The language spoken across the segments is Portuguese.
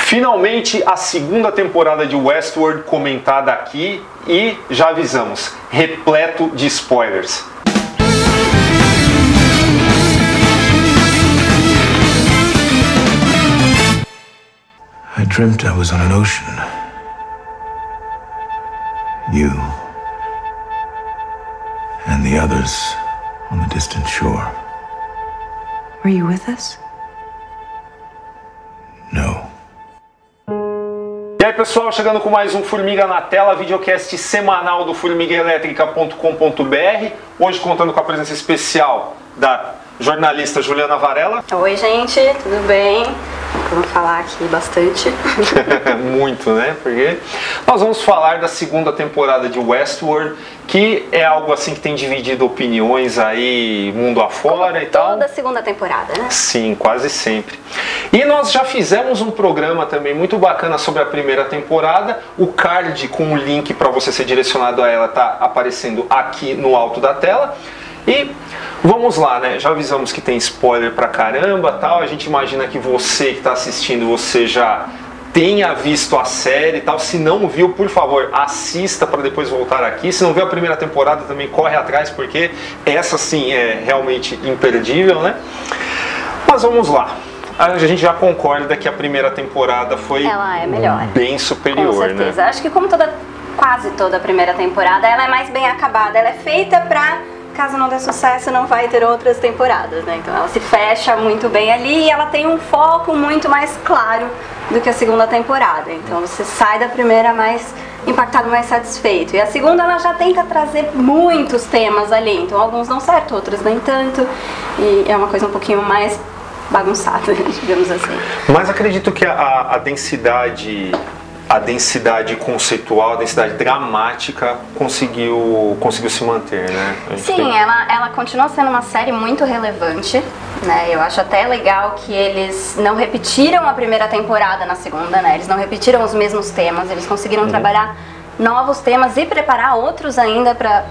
Finalmente a segunda temporada de Westworld comentada aqui e já avisamos, repleto de spoilers. I dreamt I was on an ocean. You and the others on the distant shore. Were you with us? No. E aí pessoal, chegando com mais um Formiga na Tela, videocast semanal do formigaelétrica.com.br. Hoje contando com a presença especial da jornalista Juliana Varela. Oi gente, tudo bem? Vamos falar aqui bastante. Muito, né? Porque nós vamos falar da segunda temporada de Westworld, que é algo assim que tem dividido opiniões aí mundo afora e tal. Toda segunda temporada, né? Sim, quase sempre. E nós já fizemos um programa também muito bacana sobre a primeira temporada. O card com o link para você ser direcionado a ela tá aparecendo aqui no alto da tela. E vamos lá, né? Já avisamos que tem spoiler pra caramba, tal. A gente imagina que você que está assistindo, você já tenha visto a série e tal. Se não viu, por favor, assista para depois voltar aqui. Se não viu a primeira temporada, também corre atrás, porque essa sim é realmente imperdível, né? Mas vamos lá. A gente já concorda que a primeira temporada foi ela é melhor, bem superior, com certeza, né? Acho que como quase toda a primeira temporada, ela é mais bem acabada. Ela é feita pra, caso não dê sucesso, não vai ter outras temporadas, né? Então ela se fecha muito bem ali e ela tem um foco muito mais claro do que a segunda temporada. Então você sai da primeira mais impactado, mais satisfeito. E a segunda ela já tenta trazer muitos temas ali. Então alguns dão certo, outros nem tanto. E é uma coisa um pouquinho mais bagunçada, digamos assim. Mas acredito que a densidade conceitual, a densidade dramática conseguiu se manter, né? Sim, ela continua sendo uma série muito relevante, né? Eu acho até legal que eles não repetiram a primeira temporada na segunda, né? Eles não repetiram os mesmos temas, eles conseguiram trabalhar novos temas e preparar outros ainda para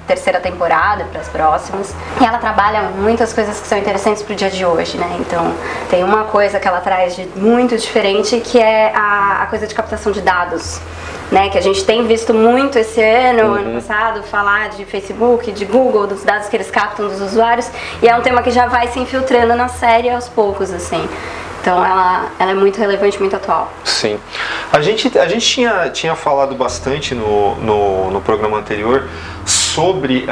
terceira temporada, para as próximas. E ela trabalha muitas coisas que são interessantes para o dia de hoje, né? Então, tem uma coisa que ela traz de muito diferente, que é a coisa de captação de dados, né? Que a gente tem visto muito esse ano passado, falar de Facebook, de Google, dos dados que eles captam dos usuários, e é um tema que já vai se infiltrando na série aos poucos, assim. Então ela é muito relevante, muito atual. Sim. A gente tinha falado bastante no programa anterior sobre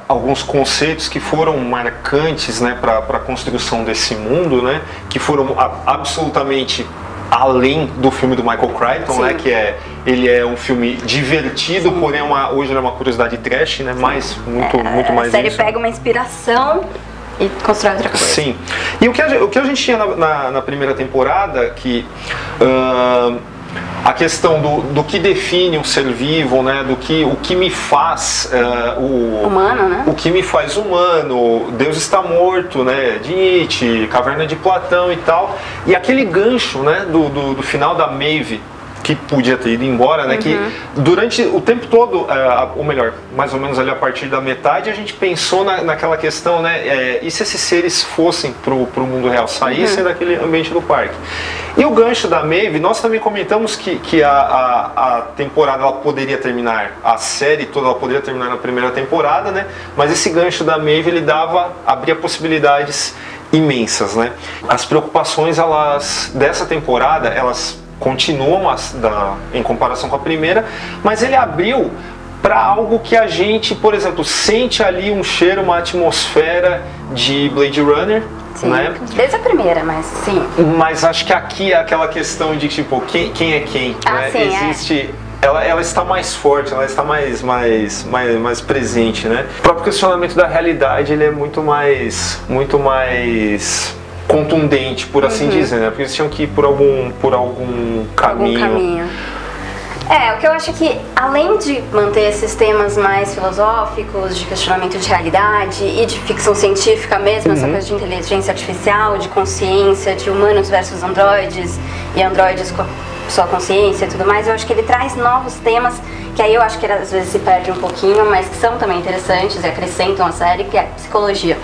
alguns conceitos que foram marcantes, né, para a construção desse mundo, né, que foram absolutamente além do filme do Michael Crichton, né, que ele é um filme divertido, porém hoje ele é uma curiosidade trash, né, mas muito mais. A série pega uma inspiração e constrói outra coisa. Sim. E o que a gente tinha na primeira temporada, que a questão do que define um ser vivo, né, o que me faz humano, né? O que me faz humano, Deus está morto, né, de Nietzsche, Caverna de Platão e tal. E aquele gancho, né, do final da Maeve, que podia ter ido embora, né? Que durante o tempo todo, ou melhor, mais ou menos ali a partir da metade, a gente pensou naquela questão, né? E se esses seres fossem pro mundo real, saíssem daquele ambiente do parque? E o gancho da Maeve, nós também comentamos que a temporada ela poderia terminar, a série toda ela poderia terminar na primeira temporada, né? Mas esse gancho da Maeve, ele abria possibilidades imensas, né? As preocupações dessa temporada, elas continuam em comparação com a primeira, mas ele abriu para algo que a gente, por exemplo, sente ali um cheiro, uma atmosfera de Blade Runner. Sim, né? Desde a primeira, mas sim. Mas acho que aqui é aquela questão de tipo, quem é quem? Né? Sim, existe. Ela está mais forte, ela está mais presente, né? O próprio questionamento da realidade, ele é muito mais contundente, por assim dizer, né? Porque eles tinham que ir por algum caminho. O que eu acho que, além de manter esses temas mais filosóficos, de questionamento de realidade e de ficção científica mesmo, essa coisa de inteligência artificial, de consciência, de humanos versus androides, e androides com sua consciência e tudo mais, eu acho que ele traz novos temas, que aí eu acho que ele às vezes se perde um pouquinho, mas que são também interessantes e acrescentam a série, que é psicologia.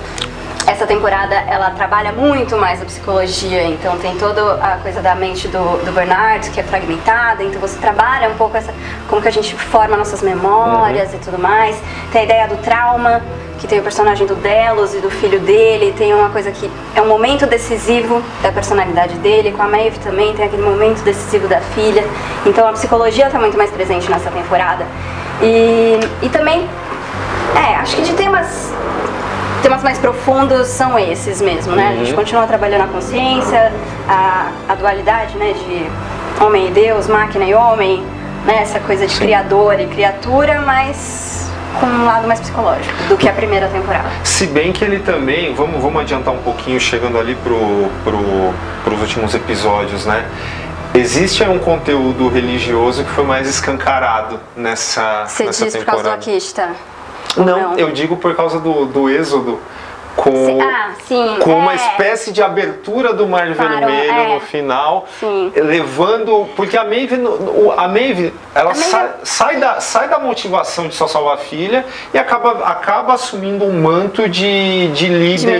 essa temporada ela trabalha muito mais a psicologia, então tem toda a coisa da mente do Bernard, que é fragmentada, então você trabalha um pouco como que a gente forma nossas memórias e tudo mais. Tem a ideia do trauma, que tem o personagem do Delos e do filho dele, tem uma coisa que é um momento decisivo da personalidade dele, com a Maeve também tem aquele momento decisivo da filha, então a psicologia está muito mais presente nessa temporada. E também, acho que de temas mais profundos são esses mesmo, né? A gente continua trabalhando a consciência, a dualidade, né, de homem e Deus, máquina e homem, né, essa coisa de criador e criatura, mas com um lado mais psicológico do que a primeira temporada. Se bem que ele também, vamos adiantar um pouquinho, chegando ali pros últimos episódios, né? Existe um conteúdo religioso que foi mais escancarado nessa Você diz temporada. por causa do Akishta? Não, eu digo por causa do êxodo, com uma espécie de abertura do Mar Vermelho no final, levando, porque a Maeve ela sai da motivação de só salvar a filha e acaba assumindo um manto de líder,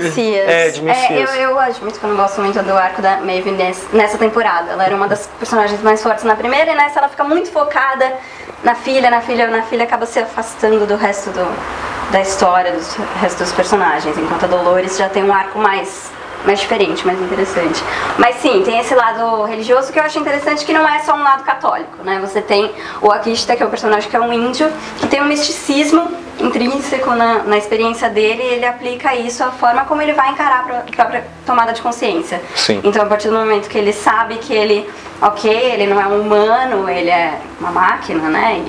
de Messias. Eu admito que eu não gosto muito do arco da Maeve nessa temporada. Ela era uma das personagens mais fortes na primeira e nessa ela fica muito focada na filha acaba se afastando do resto da história, do resto dos personagens, enquanto a Dolores já tem um arco mais diferente, mais interessante. Mas sim, tem esse lado religioso que eu acho interessante, que não é só um lado católico, né? Você tem o Akishta, que é um personagem que é um índio, que tem um misticismo intrínseco na experiência dele, e ele aplica isso à forma como ele vai encarar a própria tomada de consciência. Sim. Então, a partir do momento que ele sabe que ele não é um humano, ele é uma máquina, né?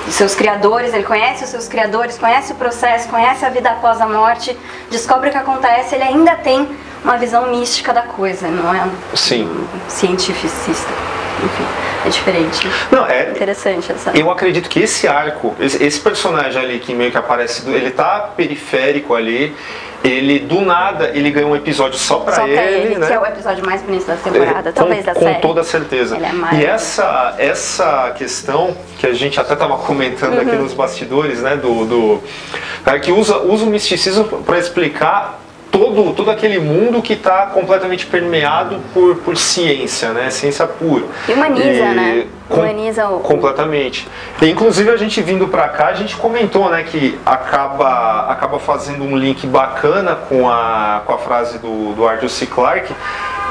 Os seus criadores, ele conhece os seus criadores, conhece o processo, conhece a vida após a morte, descobre o que acontece, ele ainda tem uma visão mística da coisa, não é um cientificista. Enfim, é diferente. Não, é interessante essa. Eu acredito que esse arco, esse personagem ali que meio que aparece, ele tá periférico ali. Ele, do nada, ele ganha um episódio só pra ele, né? Que é o episódio mais bonito da temporada, talvez da série. Com toda certeza. Ele é e essa questão, que a gente até tava comentando aqui nos bastidores, né? Do cara que usa o misticismo para explicar todo aquele mundo que está completamente permeado por ciência, né? Ciência pura. E humaniza, né? Humaniza completamente. E, inclusive, a gente vindo para cá, a gente comentou, né, que acaba fazendo um link bacana com a frase do Arthur C. Clarke,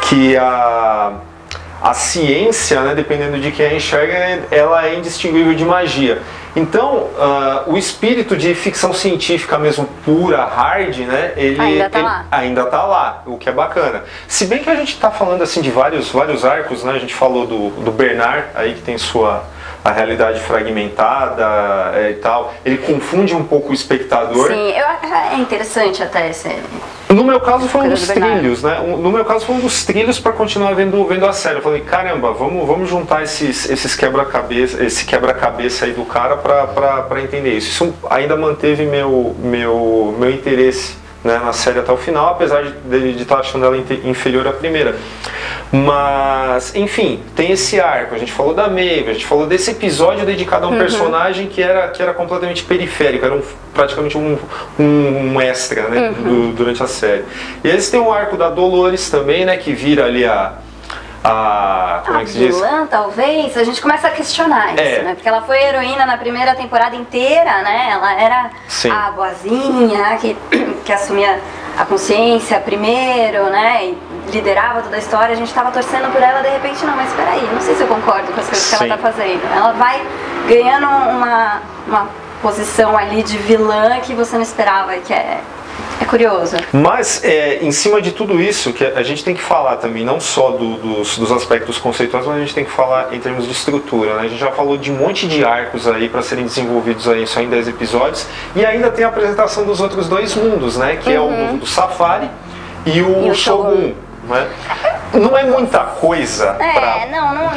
que a ciência, né, dependendo de quem a enxerga, ela é indistinguível de magia. Então, o espírito de ficção científica mesmo pura, hard, né, ele ainda tá lá, o que é bacana. Se bem que a gente está falando assim de vários arcos, né, a gente falou do Bernard, aí que tem a realidade fragmentada e tal, ele confunde um pouco o espectador. Sim, é interessante até esse... No meu caso foi um dos trilhos, né? No meu caso foi um dos trilhos para continuar vendo a série. Eu falei, caramba, vamos juntar esse quebra-cabeça aí do cara para entender isso. Isso ainda manteve meu interesse, né, na série até o final, apesar de estar achando ela inferior à primeira. Mas, enfim, tem esse arco. A gente falou da Maeve, a gente falou desse episódio dedicado a um personagem que era completamente periférico, era praticamente um extra, né, durante a série. E eles têm o arco da Dolores também, né, que vira ali como é que se diz? Vilã, talvez, a gente começa a questionar isso, né? Porque ela foi heroína na primeira temporada inteira, né? Ela era a boazinha, que assumia a consciência primeiro, né? E liderava toda a história, a gente estava torcendo por ela, de repente, não, mas peraí, não sei se eu concordo com as coisas que ela está fazendo. Ela vai ganhando uma posição ali de vilã que você não esperava, que é curioso. Mas, em cima de tudo isso, que a gente tem que falar também, não só dos aspectos conceituais, mas a gente tem que falar em termos de estrutura, né? A gente já falou de um monte de arcos aí para serem desenvolvidos aí só em 10 episódios, e ainda tem a apresentação dos outros dois mundos, né? Que é o do Safari e o Shogun, né? Não é muita coisa.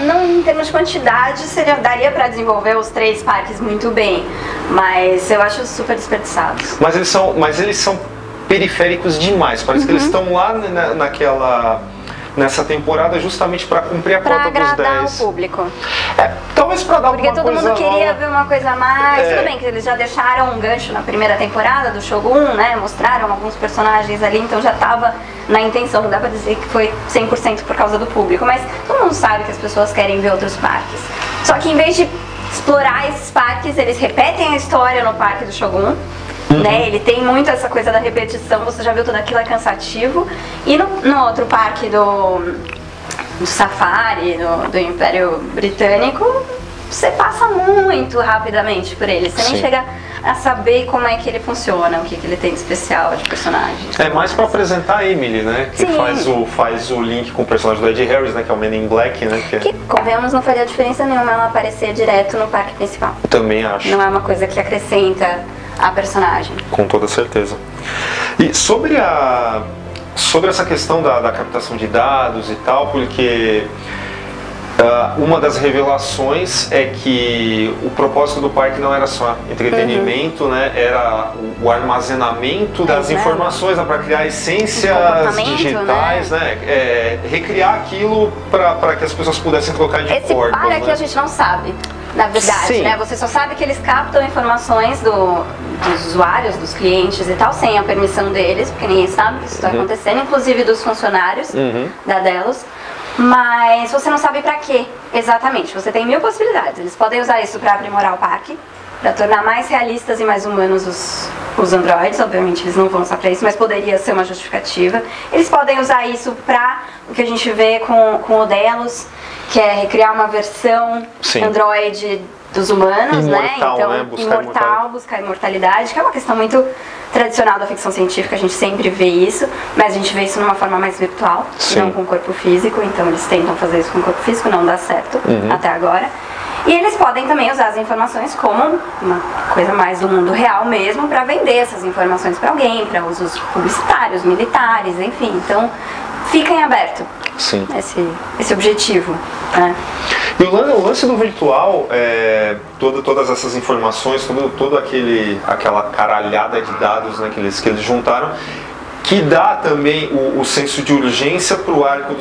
Não em termos de quantidade, daria para desenvolver os 3 parques muito bem, mas eu acho super desperdiçados. Mas eles são periféricos demais, parece que eles estão lá nessa temporada justamente para cumprir a Pra cota dos agradar 10. o público. Talvez para dar Porque alguma todo coisa mundo queria nova. ver uma coisa a mais. É. Tudo bem que eles já deixaram um gancho na primeira temporada do Shogun, né? Mostraram alguns personagens ali, então já tava na intenção. Não dá pra dizer que foi 100% por causa do público, mas todo mundo sabe que as pessoas querem ver outros parques. Só que em vez de explorar esses parques, eles repetem a história no parque do Shogun. Né? Ele tem muito essa coisa da repetição, você já viu tudo aquilo, é cansativo. E no outro parque do Safari, do Império Britânico, você passa muito rapidamente por ele. Você nem Sim. chega a saber como é que ele funciona, o que ele tem de especial, de personagem. É mais para apresentar a Emily, né? Que Sim. faz o link com o personagem do Ed Harris, né? Que é o Men in Black, né? Que, convenhamos, não faria diferença nenhuma ela aparecer direto no parque principal. Também acho. Não é uma coisa que acrescenta a personagem. Com toda certeza. E sobre essa questão da captação de dados e tal, porque uma das revelações é que o propósito do parque não era só entretenimento, né? Era o armazenamento das Exato. informações, para criar essências comportamento, digitais, né? Recriar aquilo para que as pessoas pudessem trocar de Esse corpo. para que né? a gente não sabe, na verdade, Sim. né? Você só sabe que eles captam informações dos usuários, dos clientes e tal, sem a permissão deles, porque ninguém sabe que isso está acontecendo, inclusive dos funcionários da Delos. Mas você não sabe pra quê exatamente. Você tem 1000 possibilidades. Eles podem usar isso pra aprimorar o parque, pra tornar mais realistas e mais humanos os androides. Obviamente eles não vão usar pra isso, mas poderia ser uma justificativa. Eles podem usar isso pra o que a gente vê com o Delos, que é recriar uma versão Sim. androide dos humanos, Imortal, né? Então, né? Buscar imortalidade, que é uma questão muito tradicional da ficção científica, a gente sempre vê isso, mas a gente vê isso numa forma mais virtual, Sim. não com o corpo físico, então eles tentam fazer isso com o corpo físico, não dá certo até agora. E eles podem também usar as informações como uma coisa mais do mundo real mesmo, para vender essas informações para alguém, para usos publicitários, militares, enfim. Então, fica em aberto Sim. esse objetivo, né? E o lance do virtual, todas essas informações, toda aquela caralhada de dados, né, que eles juntaram, que dá também o senso de urgência para o arco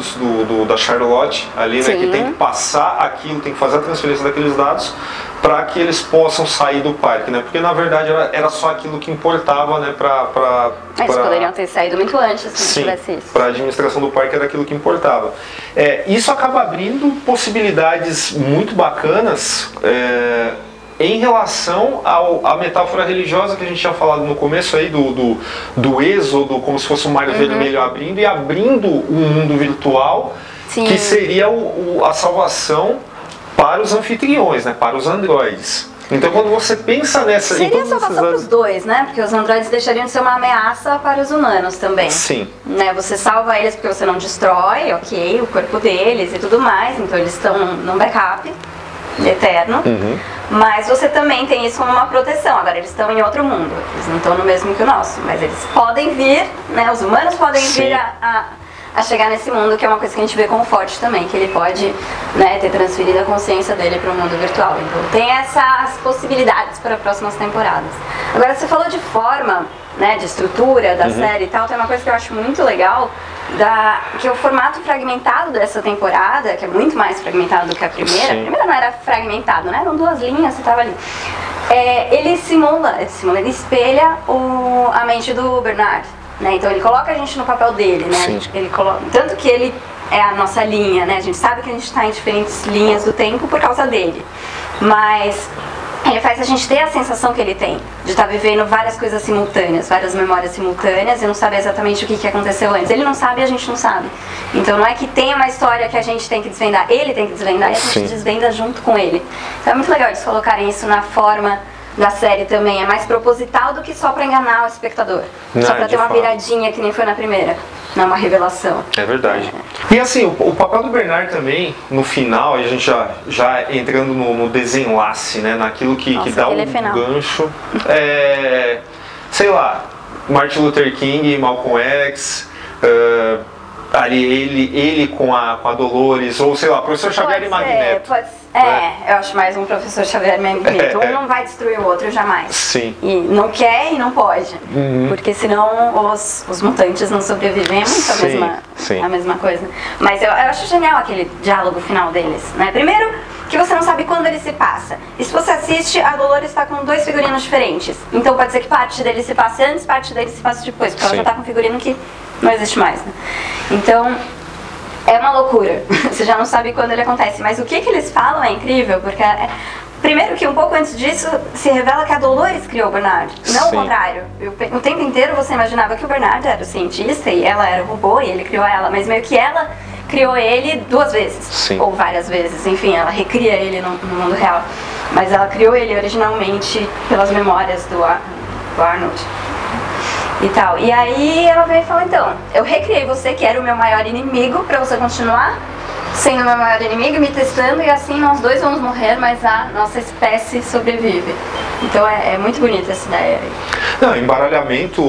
da Charlotte ali, né, que tem que passar aquilo, tem que fazer a transferência daqueles dados para que eles possam sair do parque, né? Porque na verdade era só aquilo que importava, né, Eles poderiam ter saído muito antes se Sim, não tivesse isso. para a administração do parque era aquilo que importava. Isso acaba abrindo possibilidades muito bacanas em relação à metáfora religiosa que a gente tinha falado no começo aí do êxodo, como se fosse um mar vermelho abrindo e abrindo um mundo virtual. Sim. Que seria a salvação para os anfitriões, né, para os androides. Então quando você pensa nessa... Seria salvação para os dois, né? Porque os androides deixariam de ser uma ameaça para os humanos também. Sim. Né? Você salva eles porque você não destrói, ok, o corpo deles e tudo mais, então eles estão num backup eterno. Mas você também tem isso como uma proteção. Agora eles estão em outro mundo, eles não estão no mesmo que o nosso, mas eles podem vir, né? Os humanos podem Sim. vir a chegar nesse mundo, que é uma coisa que a gente vê como forte também, que ele pode, né, ter transferido a consciência dele para o mundo virtual. Então tem essas possibilidades para próximas temporadas. Agora você falou de forma, né, de estrutura da série e tal, tem uma coisa que eu acho muito legal, que é o formato fragmentado dessa temporada, que é muito mais fragmentado do que a primeira. Sim. A primeira não era fragmentado, né? Eram 2 linhas, você tava ali. Ele espelha a mente do Bernard. Né? Então ele coloca a gente no papel dele, né? Tanto que ele é a nossa linha, né? A gente sabe que a gente está em diferentes linhas do tempo por causa dele, mas ele faz a gente ter a sensação que ele tem de estar vivendo várias coisas simultâneas, várias memórias simultâneas e não saber exatamente o que aconteceu antes. Ele não sabe e a gente não sabe. Então não é que tem uma história que a gente tem que desvendar, ele tem que desvendar e a gente desvenda junto com ele. Então é muito legal eles colocarem isso na forma da série também, é mais proposital do que só pra enganar o espectador. Só pra ter uma viradinha que nem foi na primeira. Não é uma revelação. É verdade. E assim, o papel do Bernard também, no final, a gente já entrando no desenlace, né? Naquilo que dá o gancho. Sei lá, Martin Luther King, Malcolm X, ali ele com a Dolores, ou sei lá, Professor Xavier e Magneto. Pode ser. Eu acho mais um Professor Xavier e Magneto. Um não vai destruir o outro jamais. Sim. E não quer e não pode. Porque senão os mutantes não sobrevivem. É muito a mesma coisa. Mas eu acho genial aquele diálogo final deles, né? Primeiro, que você não sabe quando ele se passa. E se você assiste, a Dolores está com 2 figurinos diferentes. Então pode ser que parte dele se passe antes, parte dele se passe depois. Porque ela já está com um figurino que não existe mais, né? Então, é uma loucura. Você já não sabe quando ele acontece. Mas o que eles falam é incrível, porque... Primeiro que um pouco antes disso, se revela que a Dolores criou o Bernard, não o contrário. O tempo inteiro você imaginava que o Bernard era o cientista e ela era o robô e ele criou ela. Mas meio que ela criou ele 2 vezes, ou várias vezes. Enfim, ela recria ele no mundo real. Mas ela criou ele originalmente pelas memórias do Arnold. E tal. E aí ela veio e falou, então, eu recriei você, que era o meu maior inimigo, pra você continuar sendo o meu maior inimigo, me testando, e assim nós 2 vamos morrer, mas a nossa espécie sobrevive. Então é muito bonita essa ideia aí. Não, embaralhamento,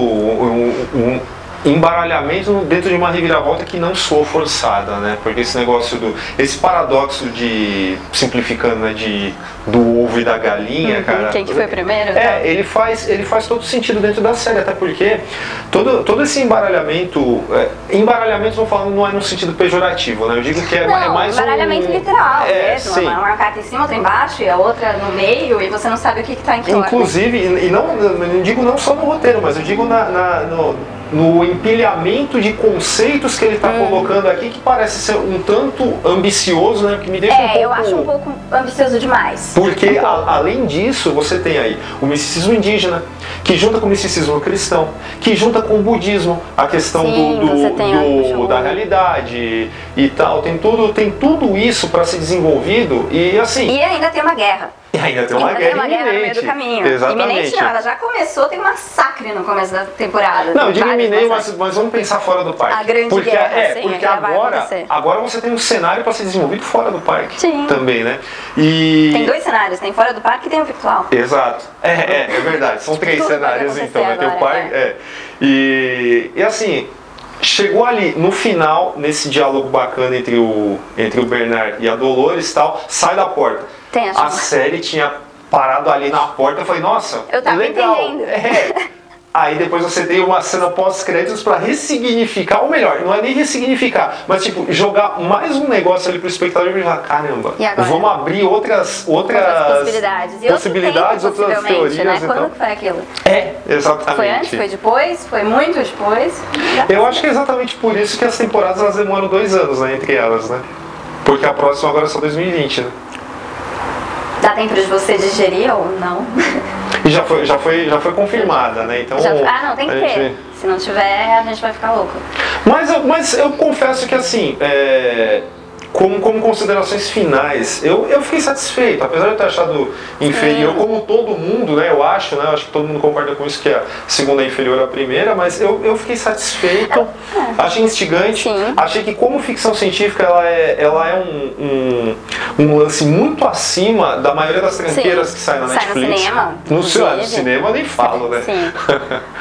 embaralhamento dentro de uma reviravolta que não soa forçada, né? Porque esse negócio esse paradoxo de, simplificando, né, do ovo e da galinha, cara. Quem que foi primeiro? Ele faz todo sentido dentro da série, até porque todo esse embaralhamento, embaralhamento, vou falando, não é no sentido pejorativo, né? Eu digo que é mais embaralhamento literal mesmo. Sim. Uma carta em cima, outra embaixo e a outra no meio, e você não sabe o que está em que inclusive, e não digo não só no roteiro, mas eu digo no empilhamento de conceitos que ele está colocando aqui, que parece ser um tanto ambicioso, né? Que me deixa um pouco... eu acho um pouco ambicioso demais. Porque, além disso, você tem aí o misticismo indígena, que junta com o misticismo cristão, que junta com o budismo, a questão da realidade e tal. Tem tudo isso para ser desenvolvido e assim... E ainda tem uma guerra. E ainda tem uma guerra no meio do caminho. Exatamente. Iminente não, ela já começou, tem um massacre no começo da temporada. Não, eu digo iminente, mas vamos pensar fora do parque. A grande guerra, porque agora você tem um cenário para ser desenvolvido fora do parque. Sim. Também, né? Tem 2 cenários, tem fora do parque e tem o virtual. Exato. É verdade. São 3 cenários, então. Vai ter o parque. E assim... Chegou ali, no final, nesse diálogo bacana entre o Bernard e a Dolores e tal, sai da porta. A série tinha parado ali na porta, eu falei, nossa, eu tava legal. Entendendo. Aí depois você tem uma cena pós-créditos para ressignificar, ou melhor, não é nem ressignificar, mas tipo, jogar mais um negócio ali pro espectador e falar, caramba, vamos abrir outras possibilidades, outras teorias. Né? Quando que foi aquilo? Exatamente. Foi antes? Foi depois? Foi muito depois? Eu acho que é exatamente por isso que as temporadas elas demoram 2 anos, né, entre elas, né? Porque a próxima agora é só 2020, né? Dá tempo de você digerir ou não? E já foi confirmada, né? Então, não, tem que ter. Se não tiver, a gente vai ficar louco. Mas eu confesso que assim, como considerações finais, eu fiquei satisfeito, apesar de eu ter achado inferior, como todo mundo, né? Eu acho que todo mundo concorda com isso, que a segunda é inferior à primeira, mas eu fiquei satisfeito, achei instigante, achei que como ficção científica ela é um lance muito acima da maioria das tranqueiras que saem na Netflix. No cinema. No cinema eu nem falo, né? Sim.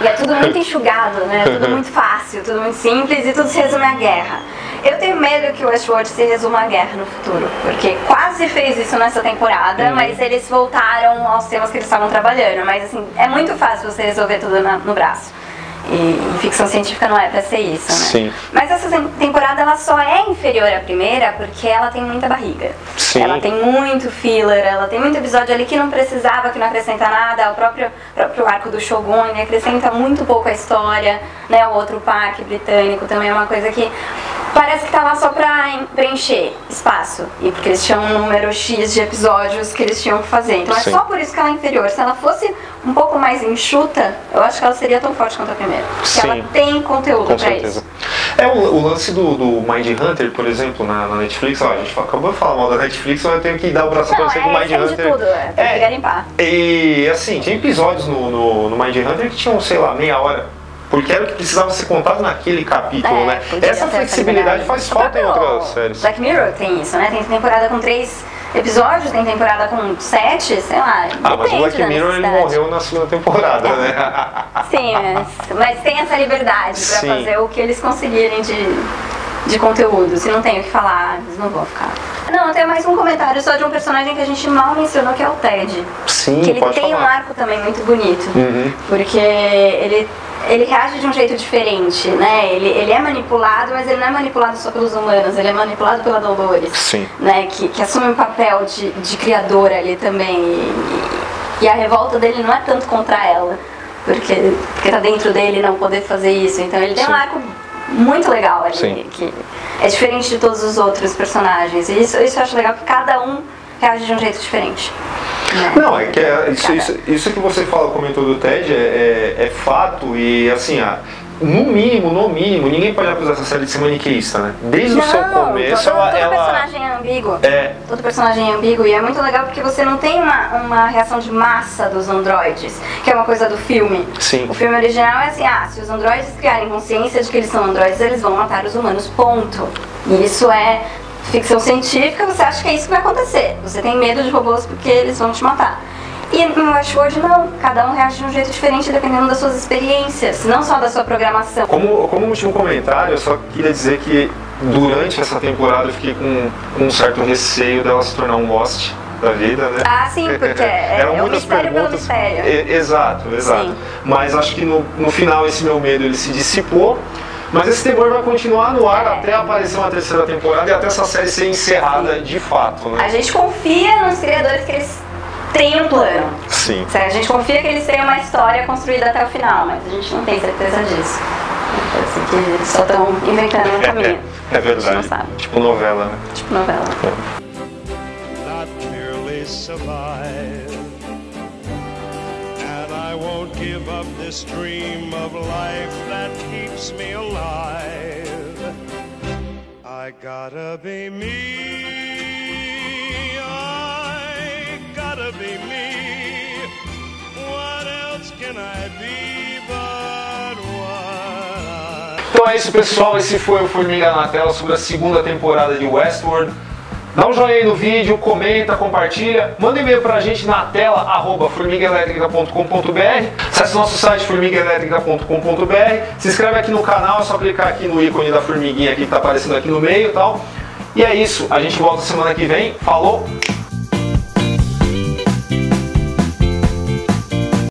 E é tudo muito enxugado, né? Tudo muito fácil, tudo muito simples e tudo se resume à guerra. Eu tenho medo que o Westworld se resuma à guerra no futuro, porque quase fez isso nessa temporada, mas eles voltaram aos temas que eles estavam trabalhando. Mas assim, é muito fácil você resolver tudo no braço. E ficção científica não é pra ser isso, né? Sim. Mas essa temporada ela só é inferior à primeira porque ela tem muita barriga. Sim. Ela tem muito filler, ela tem muito episódio ali que não precisava, que não acrescenta nada. O próprio arco do Shogun acrescenta muito pouco a história, né? O outro parque britânico também é uma coisa que parece que tá lá só pra preencher espaço. E porque eles tinham um número X de episódios que eles tinham que fazer. Então é só por isso que ela é inferior. Se ela fosse um pouco mais enxuta, eu acho que ela seria tão forte quanto a primeira. Porque ela tem conteúdo pra isso. O lance do Mind Hunter, por exemplo, na Netflix, a gente acabou de falar mal da Netflix, mas eu tenho que dar o braço a torcer com o Mind Hunter. De tudo, tem que garimpar. E assim, tinha episódios no Mind Hunter que tinham, sei lá, meia hora. Porque era o que precisava ser contado naquele capítulo, né? Essa flexibilidade faz falta em outras séries. Black Mirror tem isso, né? Tem temporada com 3 episódios, tem temporada com 7, sei lá. Mas o Black Mirror ele morreu na segunda temporada, né? Sim, mas tem essa liberdade pra fazer o que eles conseguirem de de conteúdo. Se não tem o que falar, eles não vão ficar. Não, eu tenho mais um comentário só de um personagem que a gente mal mencionou, que é o Ted. Sim, que ele pode tem falar. um arco também muito bonito, porque ele reage de um jeito diferente, né? Ele é manipulado, mas ele não é manipulado só pelos humanos, ele é manipulado pela Dolores, Sim. né? Que assume um papel de criadora ali também. E a revolta dele não é tanto contra ela, porque tá dentro dele não poder fazer isso. Então ele tem um arco muito legal ali, Sim. que é diferente de todos os outros personagens. E isso eu acho legal, que cada um reage de um jeito diferente. Né? Não, é que isso que você comentou do Ted é fato, e assim, no mínimo, ninguém pode acusar essa série de ser maniqueísta, né? Desde o seu começo, todo personagem é ambíguo. Todo personagem é ambíguo, e é muito legal porque você não tem uma reação de massa dos androides, que é uma coisa do filme. Sim. O filme original é assim, se os androides criarem consciência de que eles são androides, eles vão matar os humanos, ponto. E isso é ficção científica, você acha que é isso que vai acontecer. Você tem medo de robôs porque eles vão te matar. E no Westworld não, cada um reage de um jeito diferente dependendo das suas experiências, não só da sua programação. Como último comentário, eu só queria dizer que durante essa temporada eu fiquei com um certo receio dela se tornar um Lost da vida, né? Ah, sim, porque eram é um muitas mistério pelo perguntas. mistério. Exato. Sim. Mas acho que no final esse meu medo ele se dissipou. Mas esse temor vai continuar no ar até aparecer uma terceira temporada e até essa série ser encerrada de fato, né? A gente confia nos criadores que eles têm um plano. Sim. A gente confia que eles têm uma história construída até o final, mas a gente não tem certeza disso. Parece que eles só estão inventando um caminho. É verdade. A gente não sabe. Tipo novela, né? Tipo novela. Not merely survive, and I won't give up this dream of life that keeps me alive. I gotta be me, I gotta be me. What else can I be but what I... Então é isso, pessoal. Esse foi o Formiga na Tela sobre a segunda temporada de Westworld. Dá um joinha aí no vídeo, comenta, compartilha, manda um e-mail pra gente na tela @formigaelétrica.com.br. Acesse o nosso site formigaelétrica.com.br. Se inscreve aqui no canal, é só clicar aqui no ícone da formiguinha aqui que tá aparecendo aqui no meio e tal. E é isso, a gente volta semana que vem. Falou!